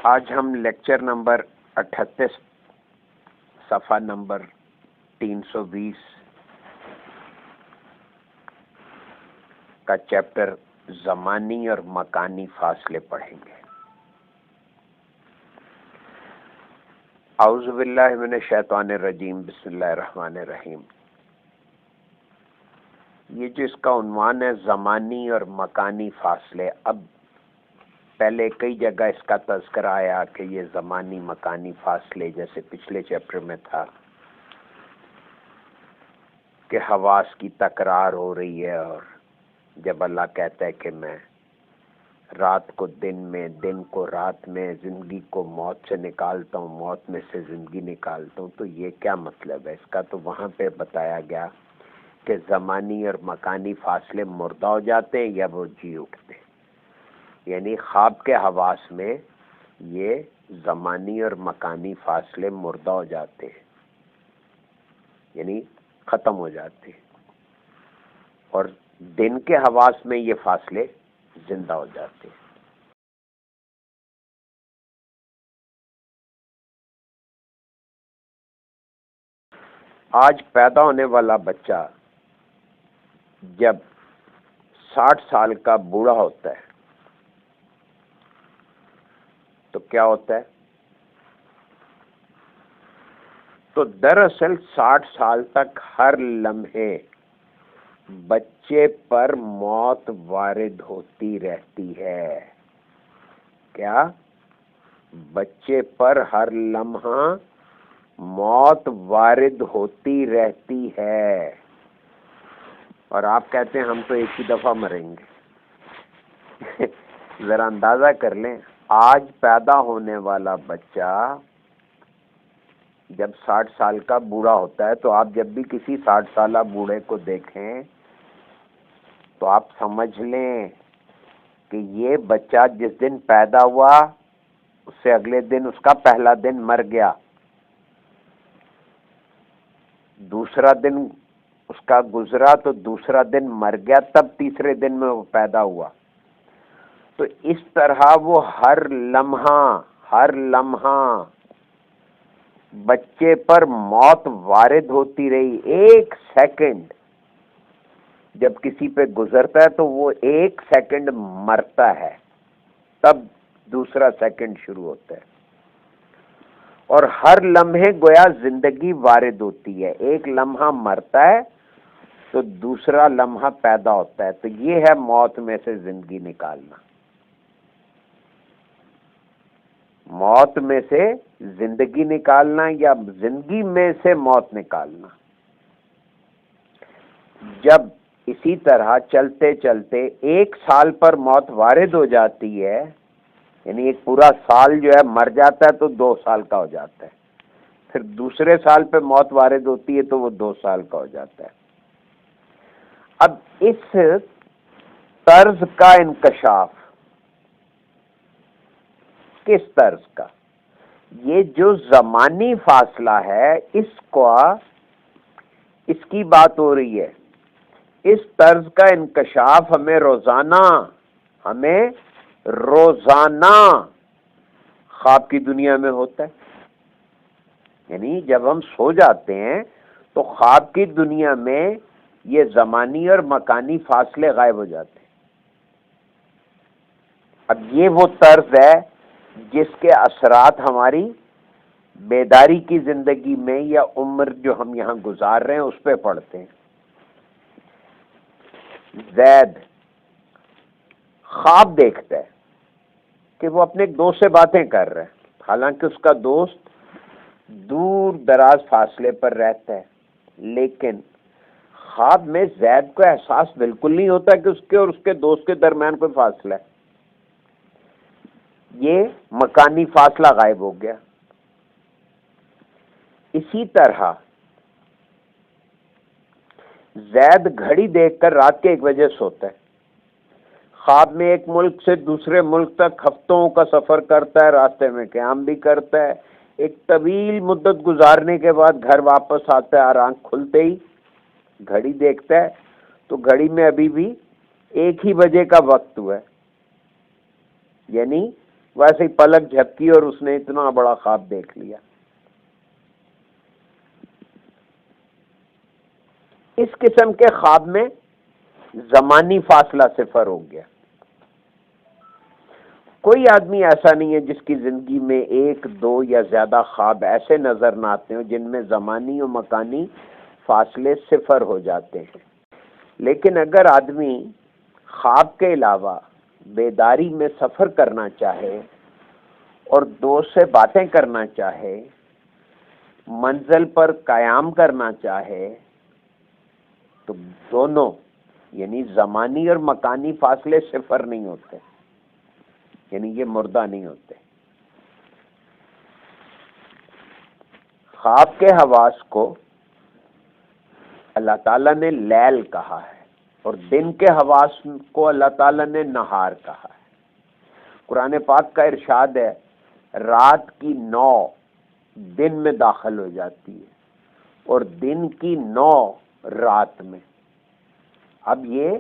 آج ہم lecture number 38 صفحہ نمبر 320 کا چیپٹر زمانی اور مکانی فاصلے پڑھیں گے۔ اعوذ باللہ من الشیطان الرجیم، بسم اللہ الرحمن الرحیم۔ یہ جو اس کا عنوان ہے زمانی اور مکانی فاصلے، اب پہلے کئی جگہ اس کا تذکرہ آیا کہ یہ زمانی مکانی فاصلے، جیسے پچھلے چیپٹر میں تھا کہ حواس کی تکرار ہو رہی ہے، اور جب اللہ کہتا ہے کہ میں رات کو دن میں، دن کو رات میں، زندگی کو موت سے نکالتا ہوں، موت میں سے زندگی نکالتا ہوں، تو یہ کیا مطلب ہے اس کا؟ تو وہاں پہ بتایا گیا کہ زمانی اور مکانی فاصلے مردہ ہو جاتے ہیں یا وہ جی اٹھتے ہیں، یعنی خواب کے حواس میں یہ زمانی اور مکانی فاصلے مردہ ہو جاتے ہیں، یعنی ختم ہو جاتے ہیں، اور دن کے حواس میں یہ فاصلے زندہ ہو جاتے ہیں۔ آج پیدا ہونے والا بچہ جب 60 سال کا بوڑھا ہوتا ہے تو کیا ہوتا ہے؟ تو دراصل 60 سال تک ہر لمحے بچے پر موت وارد ہوتی رہتی ہے۔ کیا؟ بچے پر ہر لمحہ موت وارد ہوتی رہتی ہے، اور آپ کہتے ہیں ہم تو ایک ہی دفعہ مریں گے۔ ذرا اندازہ کر لیں، آج پیدا ہونے والا بچہ جب 60 سال کا بوڑھا ہوتا ہے، تو آپ جب بھی کسی 60 سالہ بوڑھے کو دیکھیں تو آپ سمجھ لیں کہ یہ بچہ جس دن پیدا ہوا اس سے اگلے دن اس کا پہلا دن مر گیا، دوسرا دن اس کا گزرا تو دوسرا دن مر گیا، تب تیسرے دن میں وہ پیدا ہوا۔ تو اس طرح وہ ہر لمحہ بچے پر موت وارد ہوتی رہی۔ ایک سیکنڈ جب کسی پہ گزرتا ہے تو وہ ایک سیکنڈ مرتا ہے، تب دوسرا سیکنڈ شروع ہوتا ہے، اور ہر لمحے گویا زندگی وارد ہوتی ہے۔ ایک لمحہ مرتا ہے تو دوسرا لمحہ پیدا ہوتا ہے، تو یہ ہے موت میں سے زندگی نکالنا، موت میں سے زندگی نکالنا یا زندگی میں سے موت نکالنا۔ جب اسی طرح چلتے چلتے ایک سال پر موت وارد ہو جاتی ہے، یعنی ایک پورا سال جو ہے مر جاتا ہے تو 2 سال کا ہو جاتا ہے، پھر دوسرے سال پہ موت وارد ہوتی ہے تو وہ 2 سال کا ہو جاتا ہے۔ اب اس طرز کا انکشاف کس طرز کا؟ یہ جو زمانی فاصلہ ہے اس کی بات ہو رہی ہے۔ اس طرز کا انکشاف ہمیں روزانہ خواب کی دنیا میں ہوتا ہے، یعنی جب ہم سو جاتے ہیں تو خواب کی دنیا میں یہ زمانی اور مکانی فاصلے غائب ہو جاتے ہیں۔ اب یہ وہ طرز ہے جس کے اثرات ہماری بیداری کی زندگی میں یا عمر جو ہم یہاں گزار رہے ہیں اس پہ پڑتے ہیں۔ زید خواب دیکھتا ہے کہ وہ اپنے ایک دوست سے باتیں کر رہا ہے، حالانکہ اس کا دوست دور دراز فاصلے پر رہتا ہے، لیکن خواب میں زید کو احساس بالکل نہیں ہوتا کہ اس کے اور اس کے دوست کے درمیان کوئی فاصلہ ہے۔ یہ مکانی فاصلہ غائب ہو گیا۔ اسی طرح زید گھڑی دیکھ کر رات کے 1 بجے سوتا ہے، خواب میں ایک ملک سے دوسرے ملک تک ہفتوں کا سفر کرتا ہے، راستے میں قیام بھی کرتا ہے، ایک طویل مدت گزارنے کے بعد گھر واپس آتا ہے، اور آنکھ کھلتے ہی گھڑی دیکھتا ہے تو گھڑی میں ابھی بھی 1 ہی بجے کا وقت ہوا ہے، یعنی ویسے ہی پلک جھپکی اور اس نے اتنا بڑا خواب دیکھ لیا۔ اس قسم کے خواب میں زمانی فاصلہ صفر ہو گیا۔ کوئی آدمی ایسا نہیں ہے جس کی زندگی میں ایک، دو یا زیادہ خواب ایسے نظر نہ آتے ہوں جن میں زمانی و مکانی فاصلے صفر ہو جاتے ہیں۔ لیکن اگر آدمی خواب کے علاوہ بیداری میں سفر کرنا چاہے اور دوست سے باتیں کرنا چاہے، منزل پر قیام کرنا چاہے، تو دونوں یعنی زمانی اور مکانی فاصلے صفر نہیں ہوتے، یعنی یہ مردہ نہیں ہوتے۔ خواب کے حواس کو اللہ تعالیٰ نے لیل کہا ہے اور دن کے حواس کو اللہ تعالیٰ نے نہار کہا ہے۔ قرآن پاک کا ارشاد ہے رات کی 9 دن میں داخل ہو جاتی ہے اور دن کی 9 رات میں۔ اب یہ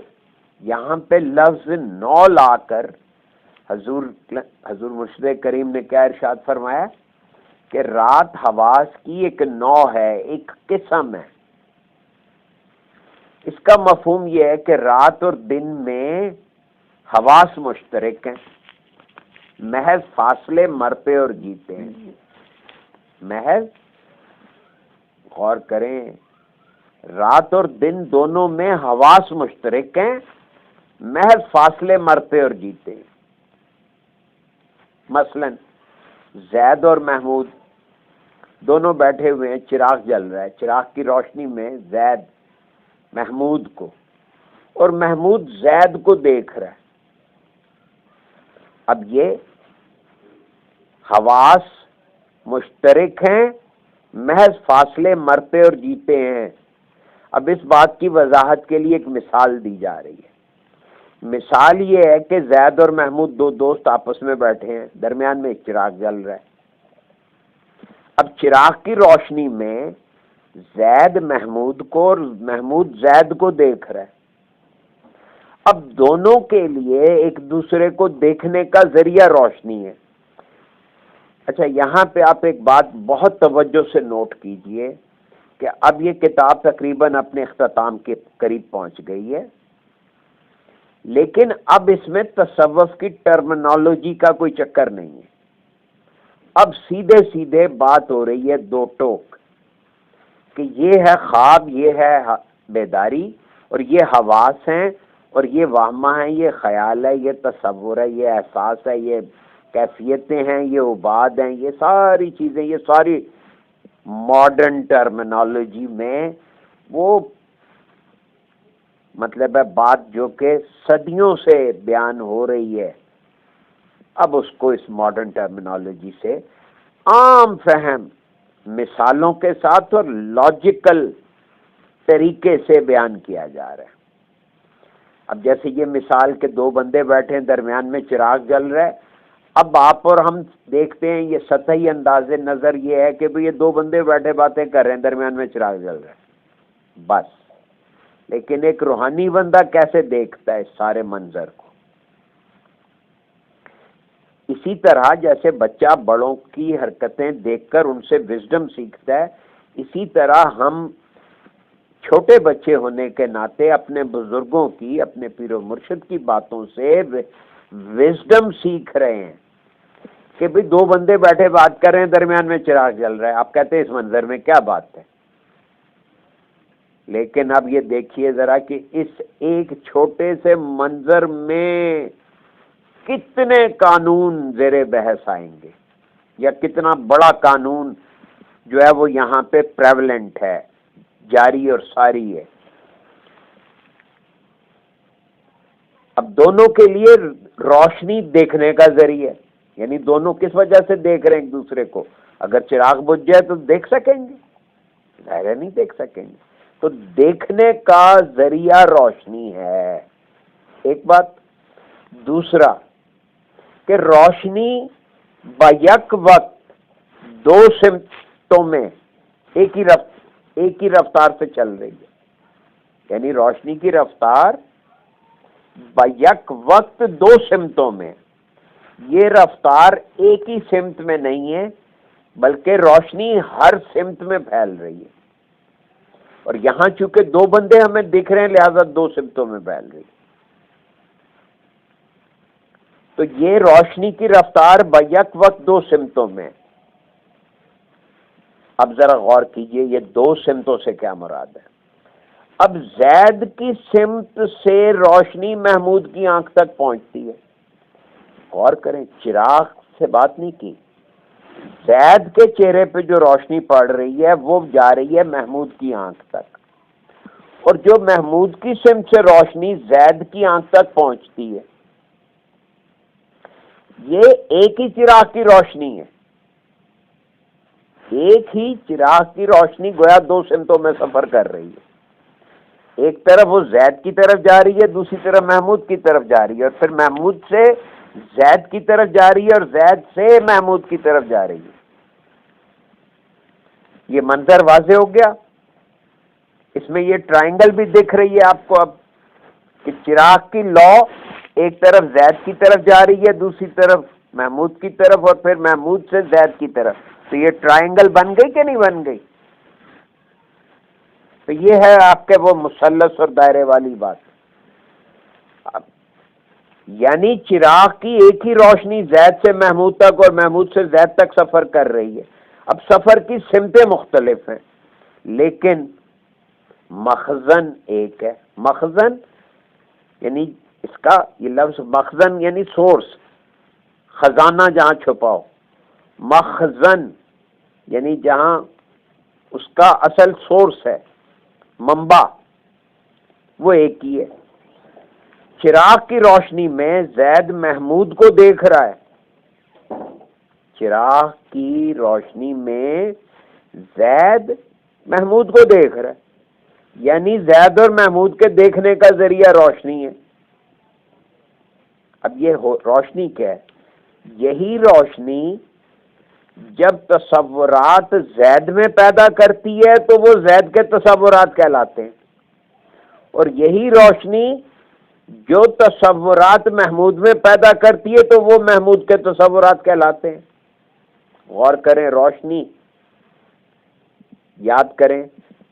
یہاں پہ لفظ 9 لا کر حضور مرشد کریم نے کیا ارشاد فرمایا کہ رات حواس کی ایک نوع ہے، ایک قسم ہے۔ اس کا مفہوم یہ ہے کہ رات اور دن میں حواس مشترک ہیں، محض فاصلے مرتے اور جیتے ہیں۔ محض غور کریں، رات اور دن دونوں میں حواس مشترک ہیں، محض فاصلے مرتے اور جیتے ہیں۔ مثلا زید اور محمود دونوں بیٹھے ہوئے ہیں، چراغ جل رہا ہے، چراغ کی روشنی میں زید محمود کو اور محمود زید کو دیکھ رہا ہے۔ اب یہ حواس مشترک ہیں، محض فاصلے مرتے اور جیتے ہیں۔ اب اس بات کی وضاحت کے لیے ایک مثال دی جا رہی ہے۔ مثال یہ ہے کہ زید اور محمود دو دوست آپس میں بیٹھے ہیں، درمیان میں ایک چراغ جل رہا ہے۔ اب چراغ کی روشنی میں زید محمود کو اور محمود زید کو دیکھ رہا ہے۔ اب دونوں کے لیے ایک دوسرے کو دیکھنے کا ذریعہ روشنی ہے۔ اچھا، یہاں پہ آپ ایک بات بہت توجہ سے نوٹ کیجئے کہ اب یہ کتاب تقریباً اپنے اختتام کے قریب پہنچ گئی ہے، لیکن اب اس میں تصوف کی ٹرمنالوجی کا کوئی چکر نہیں ہے۔ اب سیدھے سیدھے بات ہو رہی ہے دو ٹوک کہ یہ ہے خواب، یہ ہے بیداری، اور یہ حواس ہیں، اور یہ وہمہ ہیں، یہ خیال ہے، یہ تصور ہے، یہ احساس ہے، یہ کیفیتیں ہیں، یہ عباد ہیں، یہ ساری چیزیں، یہ ساری ماڈرن ٹرمنالوجی میں وہ مطلب ہے بات جو کہ صدیوں سے بیان ہو رہی ہے، اب اس کو اس ماڈرن ٹرمنالوجی سے عام فہم مثالوں کے ساتھ اور لاجیکل طریقے سے بیان کیا جا رہا ہے۔ اب جیسے یہ مثال کے دو بندے بیٹھے ہیں، درمیان میں چراغ جل رہا ہے۔ اب آپ اور ہم دیکھتے ہیں یہ سطحی انداز نظر یہ ہے کہ یہ دو بندے بیٹھے باتیں کر رہے ہیں، درمیان میں چراغ جل رہا ہے، بس۔ لیکن ایک روحانی بندہ کیسے دیکھتا ہے اس سارے منظر کو؟ اسی طرح جیسے بچہ بڑوں کی حرکتیں دیکھ کر ان سے وزڈم سیکھتا ہے، اسی طرح ہم چھوٹے بچے ہونے کے ناطے اپنے بزرگوں کی، اپنے پیر و مرشد کی باتوں سے وزڈم سیکھ رہے ہیں کہ بھئی دو بندے بیٹھے بات کر رہے ہیں، درمیان میں چراغ جل رہا ہے، آپ کہتے ہیں اس منظر میں کیا بات ہے؟ لیکن اب یہ دیکھیے ذرا کہ اس ایک چھوٹے سے منظر میں کتنے قانون زیر بحث آئیں گے، یا کتنا بڑا قانون جو ہے وہ یہاں پہ پریولنٹ ہے، جاری اور ساری ہے۔ اب دونوں کے لیے روشنی دیکھنے کا ذریعہ، یعنی دونوں کس وجہ سے دیکھ رہے ہیں ایک دوسرے کو؟ اگر چراغ بجھ جائے تو دیکھ سکیں گے؟ ظاہر نہیں دیکھ سکیں گے۔ تو دیکھنے کا ذریعہ روشنی ہے، ایک بات۔ دوسرا کہ روشنی بیک وقت دو سمتوں میں ایک ہی رفتار سے چل رہی ہے، یعنی روشنی کی رفتار بیک وقت دو سمتوں میں، یہ رفتار ایک ہی سمت میں نہیں ہے بلکہ روشنی ہر سمت میں پھیل رہی ہے، اور یہاں چونکہ دو بندے ہمیں دکھ رہے ہیں لہذا دو سمتوں میں پھیل رہی ہے۔ تو یہ روشنی کی رفتار بیک وقت دو سمتوں میں۔ اب ذرا غور کیجئے یہ دو سمتوں سے کیا مراد ہے۔ اب زید کی سمت سے روشنی محمود کی آنکھ تک پہنچتی ہے، غور کریں چراغ سے بات نہیں کی، زید کے چہرے پہ جو روشنی پڑ رہی ہے وہ جا رہی ہے محمود کی آنکھ تک، اور جو محمود کی سمت سے روشنی زید کی آنکھ تک پہنچتی ہے یہ ایک ہی چراغ کی روشنی ہے، ایک ہی چراغ کی روشنی گویا دو سمتوں میں سفر کر رہی ہے، ایک طرف وہ زید کی طرف جا رہی ہے، دوسری طرف محمود کی طرف جا رہی ہے، اور پھر محمود سے زید کی طرف جا رہی ہے اور زید سے محمود کی طرف جا رہی ہے۔ یہ منظر واضح ہو گیا؟ اس میں یہ ٹرائنگل بھی دکھ رہی ہے آپ کو اب کہ چراغ کی لو ایک طرف زید کی طرف جا رہی ہے، دوسری طرف محمود کی طرف، اور پھر محمود سے زید کی طرف، تو یہ ٹرائنگل بن گئی کہ نہیں بن گئی؟ تو یہ ہے آپ کے وہ مثلث اور دائرے والی بات۔ یعنی چراغ کی ایک ہی روشنی زید سے محمود تک اور محمود سے زید تک سفر کر رہی ہے، اب سفر کی سمتیں مختلف ہیں لیکن مخزن ایک ہے۔ مخزن یعنی اس کا یہ لفظ مخزن یعنی سورس، خزانہ جہاں چھپاؤ، مخزن یعنی جہاں اس کا اصل سورس ہے، منبع، وہ ایک ہی ہے۔ چراغ کی روشنی میں زید محمود کو دیکھ رہا ہے، چراغ کی روشنی میں زید محمود کو دیکھ رہا ہے، یعنی زید اور محمود کے دیکھنے کا ذریعہ روشنی ہے۔ اب یہ روشنی کیا ہے؟ یہی روشنی جب تصورات زید میں پیدا کرتی ہے تو وہ زید کے تصورات کہلاتے ہیں، اور یہی روشنی جو تصورات محمود میں پیدا کرتی ہے تو وہ محمود کے تصورات کہلاتے ہیں۔ غور کریں، روشنی یاد کریں،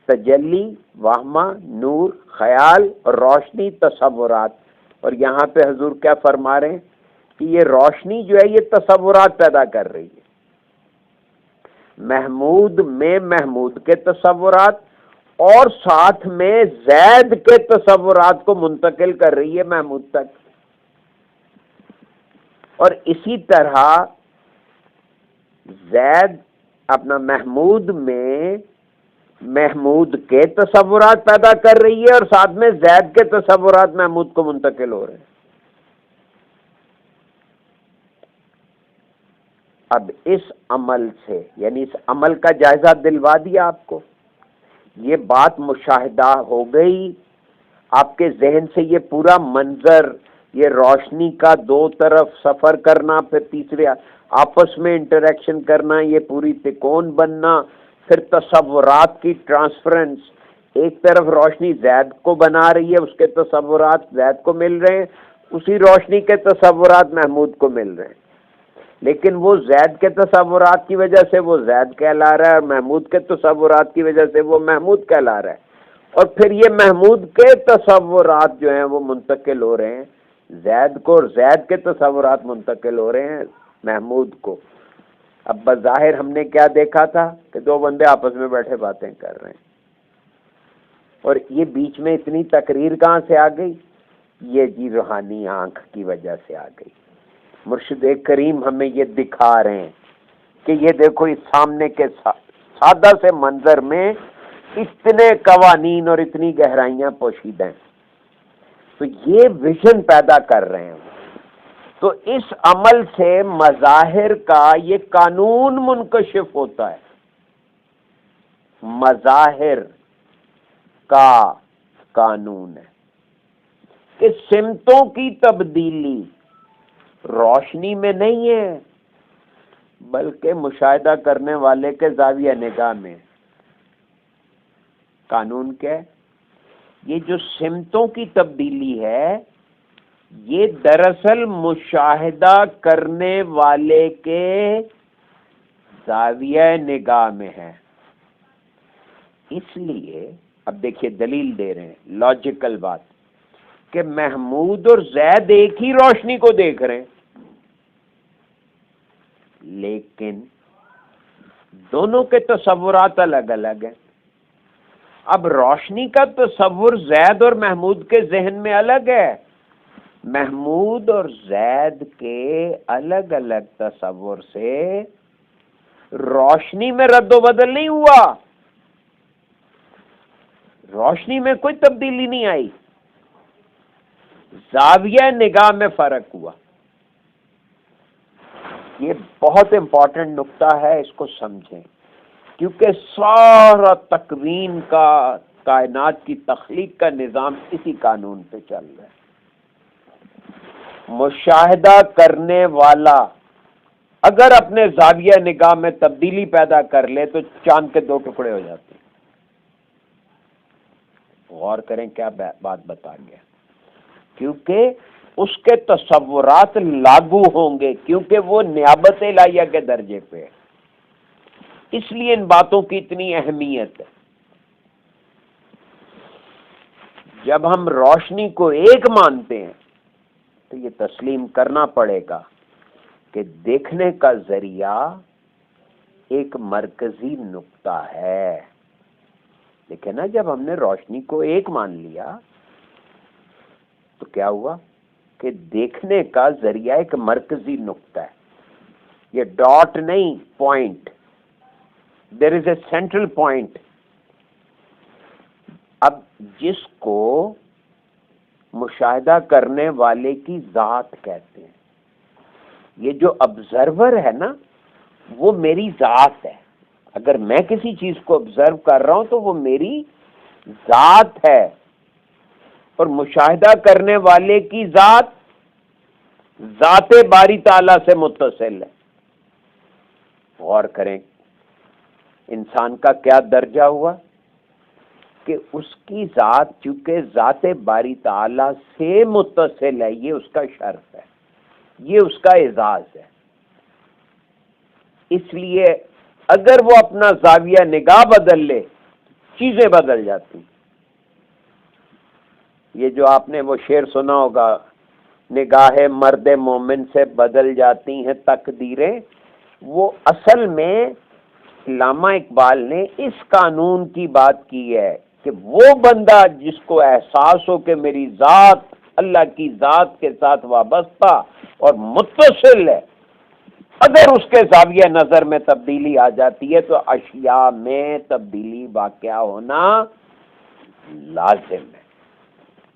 تجلی، وہمہ، نور، خیال، اور روشنی، تصورات، اور یہاں پہ حضور کیا فرما رہے ہیں کہ یہ روشنی جو ہے یہ تصورات پیدا کر رہی ہے، محمود میں محمود کے تصورات اور ساتھ میں زید کے تصورات کو منتقل کر رہی ہے محمود تک، اور اسی طرح زید اپنا محمود میں محمود کے تصورات پیدا کر رہی ہے اور ساتھ میں زید کے تصورات محمود کو منتقل ہو رہے ہیں۔ اب اس عمل سے یعنی اس عمل کا جائزہ دلوا دیا آپ کو، یہ بات مشاہدہ ہو گئی، آپ کے ذہن سے یہ پورا منظر، یہ روشنی کا دو طرف سفر کرنا، پھر تیسرے آپس میں انٹریکشن کرنا، یہ پوری تکون بننا، پھر تصورات کی ٹرانسفرنس، ایک طرف روشنی زید کو بنا رہی ہے، اس کے تصورات زید کو مل رہے ہیں، اسی روشنی کے تصورات محمود کو مل رہے ہیں، لیکن وہ زید کے تصورات کی وجہ سے وہ زید کہلا رہا ہے اور محمود کے تصورات کی وجہ سے وہ محمود کہلا رہا ہے، اور پھر یہ محمود کے تصورات جو ہیں وہ منتقل ہو رہے ہیں زید کو، اور زید کے تصورات منتقل ہو رہے ہیں محمود کو۔ اب بظاہر ہم نے کیا دیکھا تھا کہ دو بندے آپس میں بیٹھے باتیں کر رہے ہیں، اور یہ بیچ میں اتنی تقریر کہاں سے آ گئی؟ یہ جی روحانی آنکھ کی وجہ سے آ گئی۔ مرشد کریم ہمیں یہ دکھا رہے ہیں کہ یہ دیکھو اس سامنے کے سادہ سے منظر میں اتنے قوانین اور اتنی گہرائیاں پوشیدہ ہیں، تو یہ ویژن پیدا کر رہے ہیں۔ تو اس عمل سے مظاہر کا یہ قانون منکشف ہوتا ہے، مظاہر کا قانون ہے کہ سمتوں کی تبدیلی روشنی میں نہیں ہے بلکہ مشاہدہ کرنے والے کے زاویہ نگاہ میں۔ قانون کیا ہے؟ یہ جو سمتوں کی تبدیلی ہے یہ دراصل مشاہدہ کرنے والے کے زاویہ نگاہ میں ہے. اس لیے اب دیکھیے دلیل دے رہے ہیں، لاجیکل بات، کہ محمود اور زید ایک ہی روشنی کو دیکھ رہے ہیں، لیکن دونوں کے تصورات الگ الگ ہیں. اب روشنی کا تصور زید اور محمود کے ذہن میں الگ ہے، محمود اور زید کے الگ الگ تصور سے روشنی میں رد و بدل نہیں ہوا، روشنی میں کوئی تبدیلی نہیں آئی، زاویہ نگاہ میں فرق ہوا. یہ بہت امپورٹنٹ نقطہ ہے، اس کو سمجھیں، کیونکہ سارا تکوین کا، کائنات کی تخلیق کا نظام اسی قانون پہ چل رہا ہے. مشاہدہ کرنے والا اگر اپنے زاویہ نگاہ میں تبدیلی پیدا کر لے تو چاند کے دو ٹکڑے ہو جاتے ہیں. غور کریں کیا بات بتا گیا، کیونکہ اس کے تصورات لاگو ہوں گے، کیونکہ وہ نیابت الہیہ کے درجے پہ ہے. اس لیے ان باتوں کی اتنی اہمیت ہے. جب ہم روشنی کو ایک مانتے ہیں تو یہ تسلیم کرنا پڑے گا کہ دیکھنے کا ذریعہ ایک مرکزی نقطہ ہے. لیکن نا جب ہم نے روشنی کو ایک مان لیا تو کیا ہوا کہ دیکھنے کا ذریعہ ایک مرکزی نقطہ ہے. یہ ڈاٹ نہیں، point. There is a central point. اب جس کو مشاہدہ کرنے والے کی ذات کہتے ہیں، یہ جو آبزرور ہے نا، وہ میری ذات ہے. اگر میں کسی چیز کو آبزرو کر رہا ہوں تو وہ میری ذات ہے، اور مشاہدہ کرنے والے کی ذات ذات باری تعالیٰ سے متصل ہے. غور کریں انسان کا کیا درجہ ہوا کہ اس کی ذات چونکہ ذات باری تعالیٰ سے متصل ہے، یہ اس کا شرف ہے، یہ اس کا اعزاز ہے. اس لیے اگر وہ اپنا زاویہ نگاہ بدل لے چیزیں بدل جاتی. یہ جو آپ نے وہ شعر سنا ہوگا، نگاہ مرد مومن سے بدل جاتی ہیں تقدیریں، وہ اصل میں علامہ اقبال نے اس قانون کی بات کی ہے کہ وہ بندہ جس کو احساس ہو کہ میری ذات اللہ کی ذات کے ساتھ وابستہ اور متصل ہے، اگر اس کے زاویہ نظر میں تبدیلی آ جاتی ہے تو اشیاء میں تبدیلی واقع ہونا لازم ہے،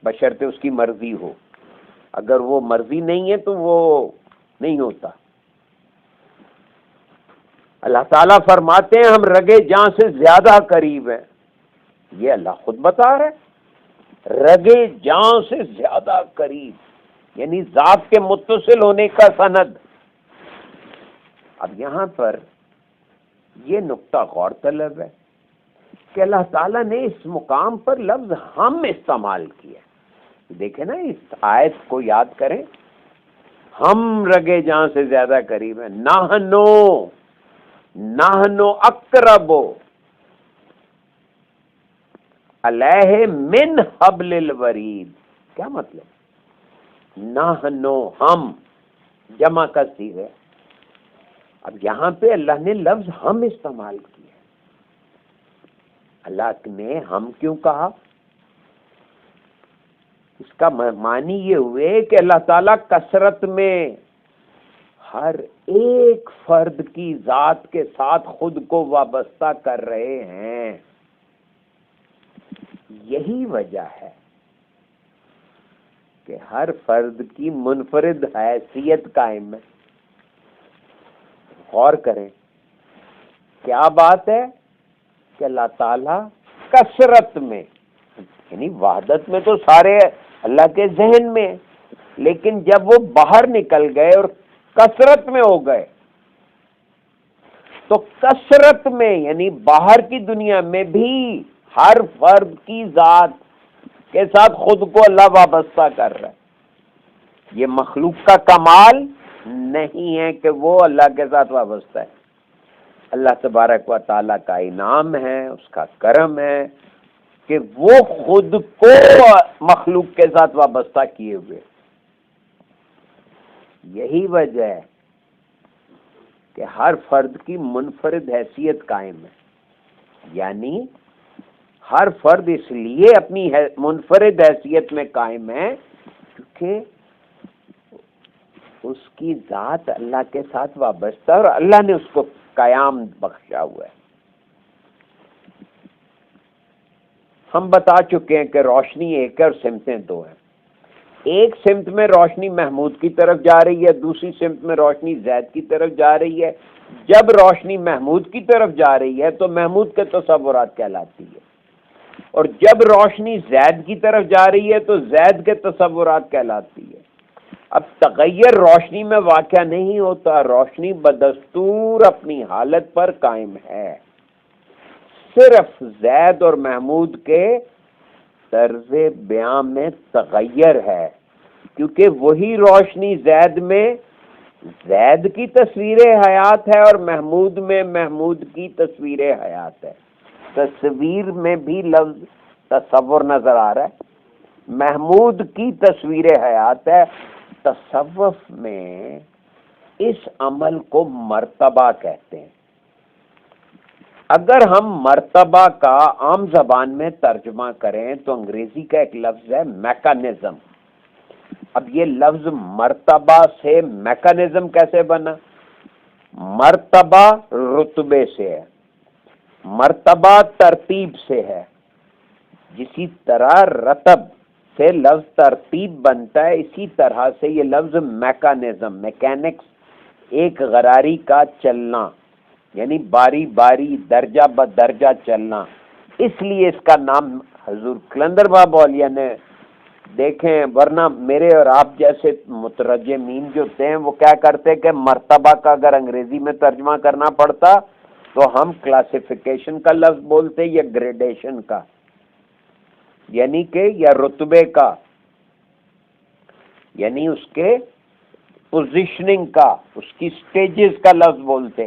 بشرطے اس کی مرضی ہو. اگر وہ مرضی نہیں ہے تو وہ نہیں ہوتا. اللہ تعالیٰ فرماتے ہیں ہم رگے جاں سے زیادہ قریب ہیں. یہ اللہ خود بتا رہے ہیں، رگے جاں سے زیادہ قریب، یعنی ذات کے متصل ہونے کا سند. اب یہاں پر یہ نقطہ غور طلب ہے کہ اللہ تعالیٰ نے اس مقام پر لفظ ہم استعمال کیا. دیکھیں نا اس آیت کو یاد کریں، ہم رگے جاں سے زیادہ قریب ہیں. نحنو اقرب علیہ من حبل الورید. کیا مطلب؟ نحنو، ہم، جمع کا صیغہ ہے. اب یہاں پہ اللہ نے لفظ ہم استعمال کیا. اللہ نے ہم کیوں کہا؟ اس کا معنی یہ ہوئے کہ اللہ تعالیٰ کثرت میں ہر ایک فرد کی ذات کے ساتھ خود کو وابستہ کر رہے ہیں. یہی وجہ ہے کہ ہر فرد کی منفرد حیثیت قائم ہے. غور کریں کیا بات ہے کہ اللہ تعالیٰ کثرت میں، یعنی وحدت میں تو سارے اللہ کے ذہن میں، لیکن جب وہ باہر نکل گئے اور کثرت میں ہو گئے تو کثرت میں یعنی باہر کی دنیا میں بھی ہر فرد کی ذات کے ساتھ خود کو اللہ وابستہ کر رہا ہے. یہ مخلوق کا کمال نہیں ہے کہ وہ اللہ کے ساتھ وابستہ ہے، اللہ تبارک و تعالیٰ کا انعام ہے، اس کا کرم ہے کہ وہ خود کو مخلوق کے ساتھ وابستہ کیے ہوئے۔ یہی وجہ ہے کہ ہر فرد کی منفرد حیثیت قائم ہے، یعنی ہر فرد اس لیے اپنی منفرد حیثیت میں قائم ہے کیونکہ اس کی ذات اللہ کے ساتھ وابستہ ہے اور اللہ نے اس کو قیام بخشا ہوا ہے۔ ہم بتا چکے ہیں کہ روشنی ایک ہے اور سمتیں دو ہیں۔ ایک سمت میں روشنی محمود کی طرف جا رہی ہے، دوسری سمت میں روشنی زید کی طرف جا رہی ہے۔ جب روشنی محمود کی طرف جا رہی ہے تو محمود کے تصورات کہلاتی ہے، اور جب روشنی زید کی طرف جا رہی ہے تو زید کے تصورات کہلاتی ہے۔ اب تغیر روشنی میں واقع نہیں ہوتا، روشنی بدستور اپنی حالت پر قائم ہے، صرف زید اور محمود کے طرز بیان میں تغیر ہے، کیونکہ وہی روشنی زید میں زید کی تصویر حیات ہے اور محمود میں محمود کی تصویر حیات ہے۔ تصویر میں بھی لفظ تصور نظر آ رہا ہے، محمود کی تصویر حیات ہے۔ تصوف میں اس عمل کو مرتبہ کہتے ہیں۔ اگر ہم مرتبہ کا عام زبان میں ترجمہ کریں تو انگریزی کا ایک لفظ ہے میکانزم۔ اب یہ لفظ مرتبہ سے میکانزم کیسے بنا؟ مرتبہ رتبے سے ہے، مرتبہ ترتیب سے ہے، جسی طرح رتب سے لفظ ترتیب بنتا ہے، اسی طرح سے یہ لفظ میکانزم، میکینکس، ایک غراری کا چلنا، یعنی باری باری درجہ بدرجہ چلنا۔ اس لیے اس کا نام حضور قلندر بابا اولیاء نے، دیکھیں ورنہ میرے اور آپ جیسے مترجمین جو تھے وہ کیا کرتے کہ مرتبہ کا اگر انگریزی میں ترجمہ کرنا پڑتا تو ہم کلاسیفیکیشن کا لفظ بولتے یا گریڈیشن کا، یعنی کہ یا رتبے کا، یعنی اس کے پوزیشننگ کا، اس کی سٹیجز کا لفظ بولتے،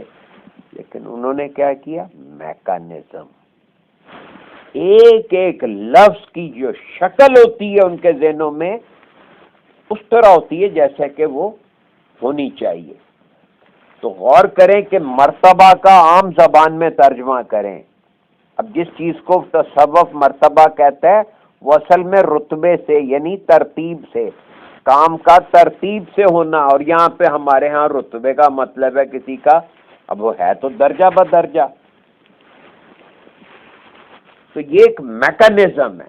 لیکن انہوں نے کیا کیا؟ میکانزم۔ ایک ایک لفظ کی جو شکل ہوتی ہے ان کے ذہنوں میں اس طرح ہوتی ہے جیسے کہ وہ ہونی چاہیے۔ تو غور کریں کہ مرتبہ کا عام زبان میں ترجمہ کریں۔ اب جس چیز کو تصوف مرتبہ کہتا ہے وہ اصل میں رتبے سے یعنی ترتیب سے، کام کا ترتیب سے ہونا، اور یہاں پہ ہمارے ہاں رتبے کا مطلب ہے کسی کا، اب وہ ہے تو درجہ بدرجہ۔ تو یہ ایک میکانزم ہے۔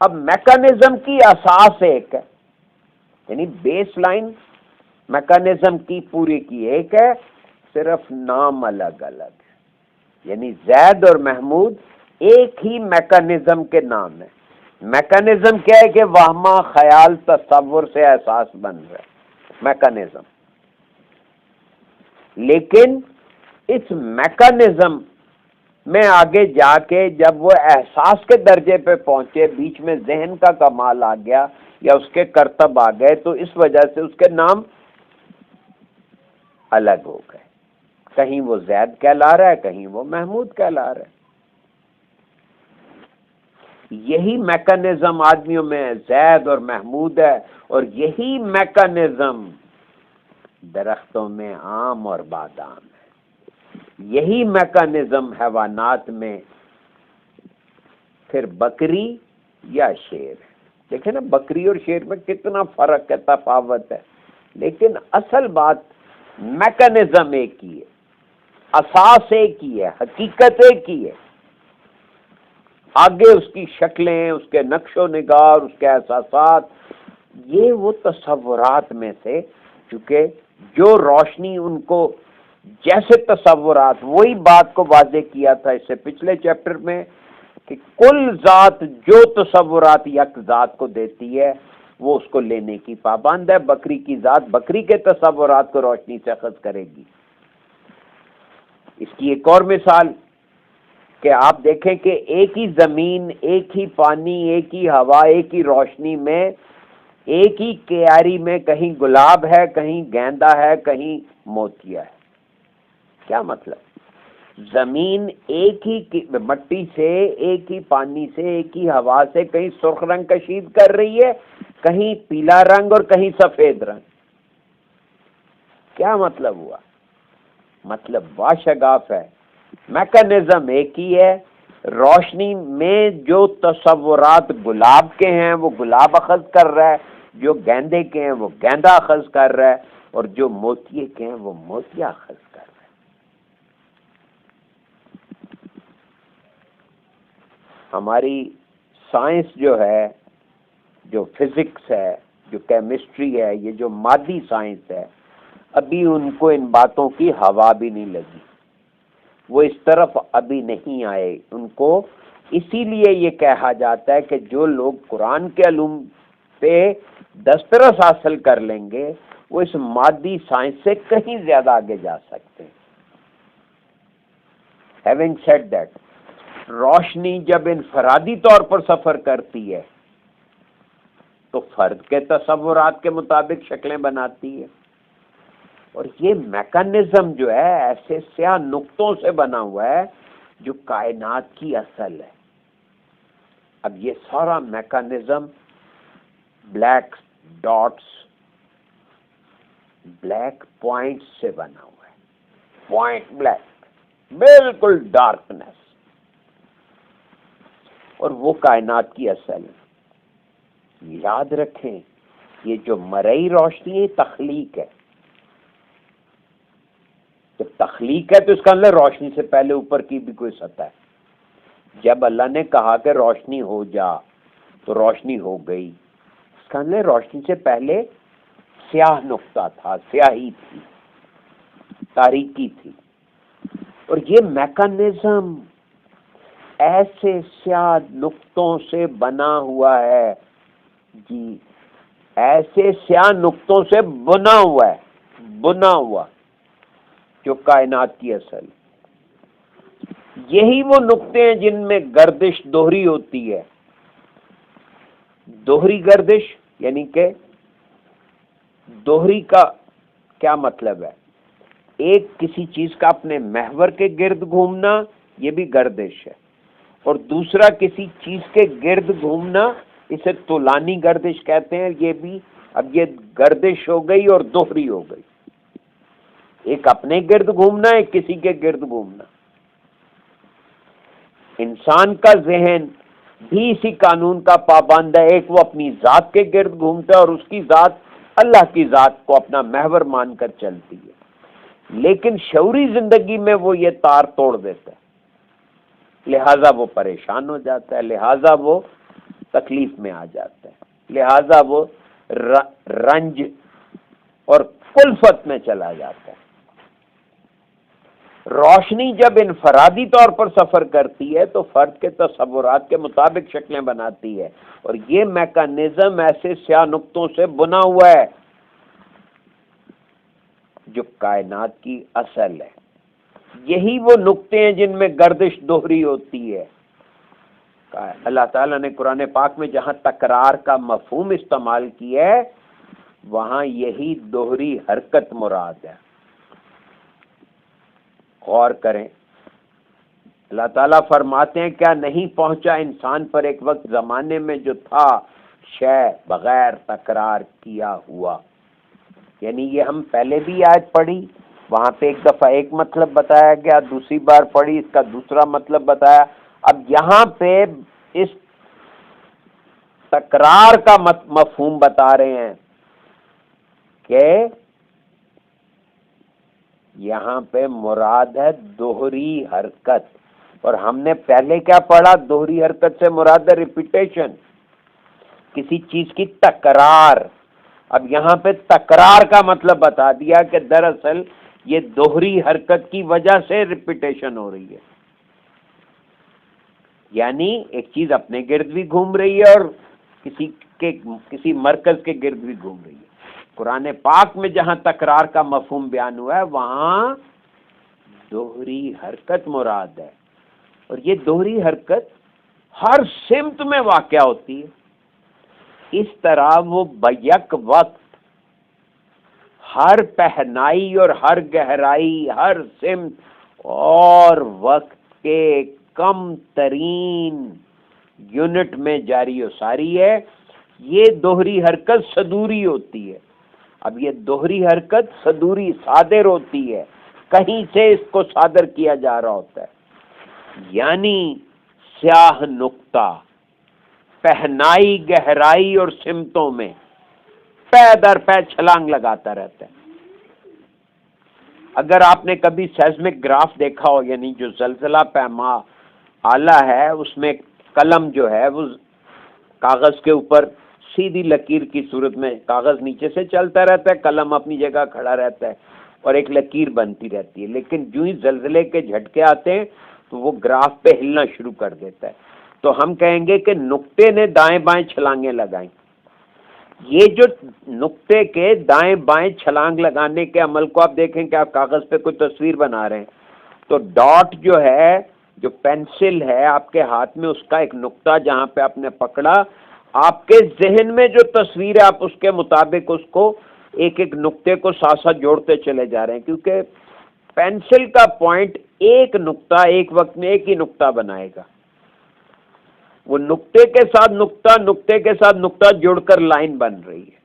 اب میکانزم کی اساس ایک ہے، یعنی بیس لائن میکانزم کی پوری کی ایک ہے، صرف نام الگ الگ ہے، یعنی زید اور محمود ایک ہی میکانزم کے نام ہے۔ میکانزم کیا ہے کہ وہمہ، خیال، تصور سے احساس بن رہا ہے، میکانزم۔ لیکن اس میکانزم میں آگے جا کے جب وہ احساس کے درجے پہ پہنچے، بیچ میں ذہن کا کمال آ گیا یا اس کے کرتب آ گئے، تو اس وجہ سے اس کے نام الگ ہو گئے، کہیں وہ زید کہلا رہا ہے، کہیں وہ محمود کہلا رہا ہے۔ یہی میکانزم آدمیوں میں زید اور محمود ہے، اور یہی میکانزم درختوں میں آم اور بادام ہے، یہی میکانزم حیوانات میں پھر بکری یا شیر ہے۔ دیکھیں نا بکری اور شیر میں کتنا فرق ہے، تفاوت ہے، لیکن اصل بات میکانزم ایک ہی ہے، اساس ایک ہی ہے، حقیقت ایک ہی ہے، آگے اس کی شکلیں، اس کے نقش و نگار، اس کے احساسات، یہ وہ تصورات میں سے، چونکہ جو روشنی ان کو جیسے تصورات، وہی بات کو واضح کیا تھا اس سے پچھلے چیپٹر میں کہ کل ذات جو تصورات یک ذات کو دیتی ہے وہ اس کو لینے کی پابند ہے۔ بکری کی ذات بکری کے تصورات کو روشنی سے اخذ کرے گی۔ اس کی ایک اور مثال کہ آپ دیکھیں کہ ایک ہی زمین، ایک ہی پانی، ایک ہی ہوا، ایک ہی روشنی میں ایک ہی کیاری میں کہیں گلاب ہے، کہیں گیندا ہے، کہیں موتیا ہے. کیا مطلب؟ زمین ایک ہی مٹی سے، ایک ہی پانی سے، ایک ہی ہوا سے کہیں سرخ رنگ کشید کر رہی ہے، کہیں پیلا رنگ اور کہیں سفید رنگ. کیا مطلب ہوا؟ مطلب واشگاف ہے. میکانزم ایک ہی ہے. روشنی میں جو تصورات گلاب کے ہیں وہ گلاب اخذ کر رہا ہے، جو گیندے کے ہیں وہ گیندا اخذ کر رہا ہے، اور جو موتیے کے ہیں وہ موتیا اخذ کر رہا ہے. ہماری سائنس جو ہے، جو فزکس ہے، جو کیمسٹری ہے، یہ جو مادی سائنس ہے، ابھی ان کو ان باتوں کی ہوا بھی نہیں لگی. وہ اس طرف ابھی نہیں آئے. ان کو اسی لیے یہ کہا جاتا ہے کہ جو لوگ قرآن کے علوم پہ دسترس حاصل کر لیں گے وہ اس مادی سائنس سے کہیں زیادہ آگے جا سکتے ہیں. ہیونگ سیڈ دیٹ، روشنی جب انفرادی طور پر سفر کرتی ہے تو فرد کے تصورات کے مطابق شکلیں بناتی ہے، اور یہ میکانزم جو ہے ایسے سیاہ نقطوں سے بنا ہوا ہے جو کائنات کی اصل ہے. اب یہ سارا mechanism black dots, black points سے بنا ہوا ہے. پوائنٹ بلیک، بالکل ڈارکنیس، اور وہ کائنات کی اصل ہے. یاد رکھیں یہ جو مرئی روشنی ہے تخلیق ہے. جب تخلیق ہے تو اس کا مطلب روشنی سے پہلے اوپر کی بھی کوئی سطح ہے. جب اللہ نے کہا کہ روشنی ہو جا تو روشنی ہو گئی، اس کا مطلب روشنی سے پہلے سیاہ نقطہ تھا، سیاہی تھی، تاریکی تھی. اور یہ میکانزم ایسے سیاہ نقطوں سے بنا ہوا ہے، جی ایسے سیاہ نقطوں سے بنا ہوا ہے، بنا ہوا، جو کائنات کی اصل. یہی وہ نقطے ہیں جن میں گردش دوہری ہوتی ہے. دوہری گردش یعنی کہ دوہری کا کیا مطلب ہے؟ ایک کسی چیز کا اپنے محور کے گرد گھومنا، یہ بھی گردش ہے، اور دوسرا کسی چیز کے گرد گھومنا، اسے طولانی گردش کہتے ہیں. یہ بھی اب یہ گردش ہو گئی اور دوہری ہو گئی. ایک اپنے گرد گھومنا، ایک کسی کے گرد گھومنا. انسان کا ذہن بھی اسی قانون کا پابند ہے. ایک وہ اپنی ذات کے گرد گھومتا ہے اور اس کی ذات اللہ کی ذات کو اپنا محور مان کر چلتی ہے، لیکن شعوری زندگی میں وہ یہ تار توڑ دیتا ہے، لہذا وہ پریشان ہو جاتا ہے، لہذا وہ تکلیف میں آ جاتا ہے، لہذا وہ رنج اور کلفت میں چلا جاتا ہے. روشنی جب انفرادی طور پر سفر کرتی ہے تو فرد کے تصورات کے مطابق شکلیں بناتی ہے، اور یہ میکانزم ایسے سیاہ نقطوں سے بنا ہوا ہے جو کائنات کی اصل ہے. یہی وہ نقطے ہیں جن میں گردش دوہری ہوتی ہے. اللہ تعالیٰ نے قرآن پاک میں جہاں تکرار کا مفہوم استعمال کیا ہے وہاں یہی دوہری حرکت مراد ہے. غور کریں، اللہ تعالیٰ فرماتے ہیں کیا نہیں پہنچا انسان پر ایک وقت زمانے میں جو تھا شے بغیر تکرار کیا ہوا. یعنی یہ ہم پہلے بھی آیت پڑھی، وہاں پہ ایک دفعہ ایک مطلب بتایا گیا، دوسری بار پڑھی اس کا دوسرا مطلب بتایا. اب یہاں پہ اس تکرار کا مفہوم بتا رہے ہیں کہ یہاں پہ مراد ہے دوہری حرکت. اور ہم نے پہلے کیا پڑھا؟ دوہری حرکت سے مراد ہے ریپیٹیشن، کسی چیز کی تکرار. اب یہاں پہ تکرار کا مطلب بتا دیا کہ دراصل یہ دوہری حرکت کی وجہ سے ریپیٹیشن ہو رہی ہے. یعنی ایک چیز اپنے گرد بھی گھوم رہی ہے اور کسی مرکز کے گرد بھی گھوم رہی ہے. قرآن پاک میں جہاں تکرار کا مفہوم بیان ہوا ہے وہاں دوہری حرکت مراد ہے، اور یہ دوہری حرکت ہر سمت میں واقع ہوتی ہے. اس طرح وہ بیک وقت ہر پہنائی اور ہر گہرائی، ہر سمت اور وقت کے کم ترین یونٹ میں جاری و ساری ہے۔ یہ دوہری حرکت صدوری ہوتی ہے۔ اب یہ دوہری حرکت صدوری صادر ہوتی ہے، کہیں سے اس کو صادر کیا جا رہا ہوتا ہے، یعنی سیاہ نقطہ پہنائی، گہرائی اور سمتوں میں پے در پے چھلانگ لگاتا رہتا ہے۔ اگر آپ نے کبھی سیزمک گراف دیکھا ہو، یعنی جو زلزلہ پیما آلہ ہے، اس میں قلم جو ہے وہ کاغذ کے اوپر سیدھی لکیر کی صورت میں، کاغذ نیچے سے چلتا رہتا ہے، قلم اپنی جگہ کھڑا رہتا ہے اور ایک لکیر بنتی رہتی ہے، لیکن جو ہی زلزلے کے جھٹکے آتے ہیں تو وہ گراف پہ ہلنا شروع کر دیتا ہے۔ تو ہم کہیں گے کہ نقطے نے دائیں بائیں چھلانگیں لگائیں۔ یہ جو نقطے کے دائیں بائیں چھلانگ لگانے کے عمل کو آپ دیکھیں کہ آپ کاغذ پہ کوئی تصویر بنا رہے ہیں تو ڈاٹ جو ہے، جو پینسل ہے آپ کے ہاتھ میں، اس کا ایک نقطہ جہاں پہ آپ نے پکڑا، آپ کے ذہن میں جو تصویر ہے آپ اس کے مطابق اس کو ایک ایک نقطے کو ساتھ ساتھ جوڑتے چلے جا رہے ہیں، کیونکہ پینسل کا پوائنٹ ایک نقطہ ایک وقت میں ایک ہی نقطہ بنائے گا۔ وہ نقطے کے ساتھ نقطہ، نقطے کے ساتھ نقطہ جڑ کر لائن بن رہی ہے،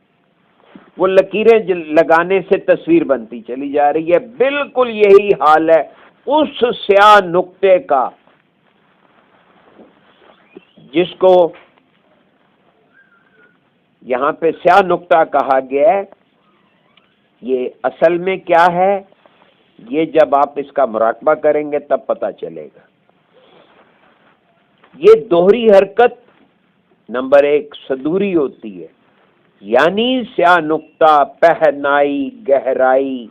وہ لکیریں لگانے سے تصویر بنتی چلی جا رہی ہے۔ بالکل یہی حال ہے اس سیاہ نقطے کا جس کو یہاں پہ سیاہ نقطہ کہا گیا ہے۔ یہ اصل میں کیا ہے، یہ جب آپ اس کا مراقبہ کریں گے تب پتہ چلے گا۔ یہ دوہری حرکت نمبر 1 صدوری ہوتی ہے، یعنی سیاہ نقطہ پہنائی، گہرائی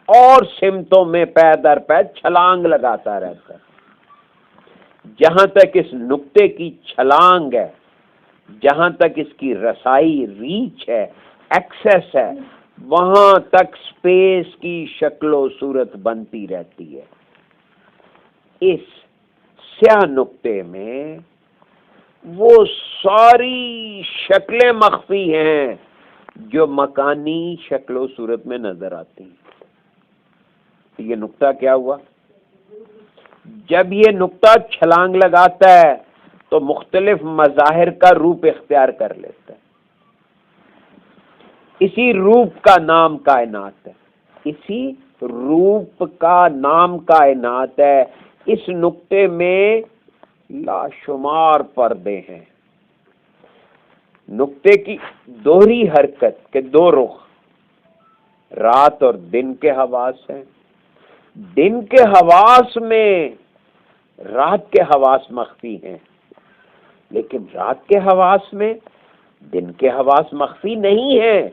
اور سمتوں میں پے در پے چھلانگ لگاتا رہتا ہے۔ جہاں تک اس نقطے کی چھلانگ ہے، جہاں تک اس کی رسائی، ریچ ہے، ایکسس ہے، وہاں تک سپیس کی شکل و صورت بنتی رہتی ہے۔ اس سیاہ نقطے میں وہ ساری شکلیں مخفی ہیں جو مکانی شکل و صورت میں نظر آتی ہیں۔ یہ نقطہ کیا ہوا؟ جب یہ نقطہ چھلانگ لگاتا ہے تو مختلف مظاہر کا روپ اختیار کر لیتا ہے۔ اسی روپ کا نام کائنات ہے، اسی روپ کا نام کائنات ہے۔ اس نقطے میں لاشمار پردے ہیں۔ نقطے کی دوہری حرکت کے 2 رخ، رات اور دن کے حواس ہیں۔ دن کے حواس میں رات کے حواس مخفی ہیں، لیکن رات کے حواس میں دن کے حواس مخفی نہیں ہیں۔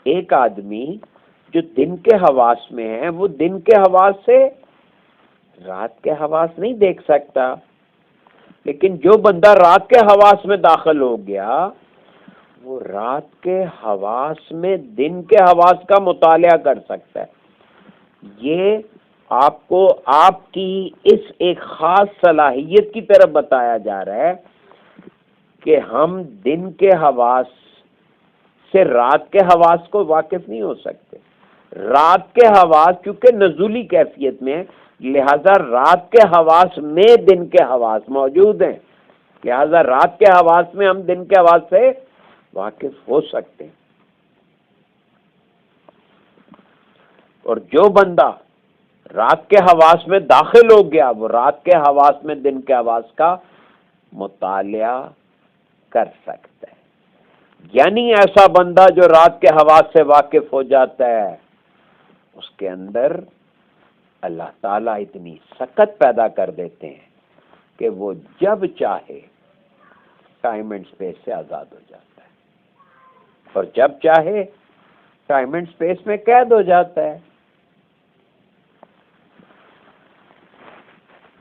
ایک آدمی جو دن کے حواس میں ہے وہ دن کے حواس سے رات کے حواس نہیں دیکھ سکتا، لیکن جو بندہ رات کے حواس میں داخل ہو گیا وہ رات کے حواس میں دن کے حواس کا مطالعہ کر سکتا ہے۔ یہ آپ کو آپ کی اس ایک خاص صلاحیت کی طرف بتایا جا رہا ہے کہ ہم دن کے حواس سے رات کے حواس کو واقف نہیں ہو سکتے۔ رات کے حواس چونکہ نزولی کیفیت میں، لہذا رات کے حواس میں دن کے حواس موجود ہیں، لہذا رات کے حواس میں ہم دن کے حواس سے واقف ہو سکتے ہیں۔ اور جو بندہ رات کے حواس میں داخل ہو گیا وہ رات کے حواس میں دن کے حواس کا مطالعہ کر سکتا ہے۔ یعنی ایسا بندہ جو رات کے حواس سے واقف ہو جاتا ہے، اس کے اندر اللہ تعالیٰ اتنی سکت پیدا کر دیتے ہیں کہ وہ جب چاہے ٹائم اینڈ سپیس سے آزاد ہو جاتا ہے، اور جب چاہے ٹائم اینڈ سپیس میں قید ہو جاتا ہے۔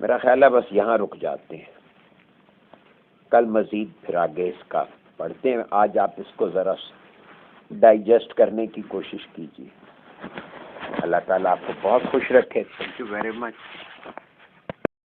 میرا خیال ہے بس یہاں رک جاتے ہیں، کل مزید پھر آگے اس کا پڑھتے ہیں۔ آج آپ اس کو ذرا ڈائجسٹ کرنے کی کوشش کیجیے۔ اللہ تعالیٰ آپ کو بہت خوش رکھے۔ Thank you very much.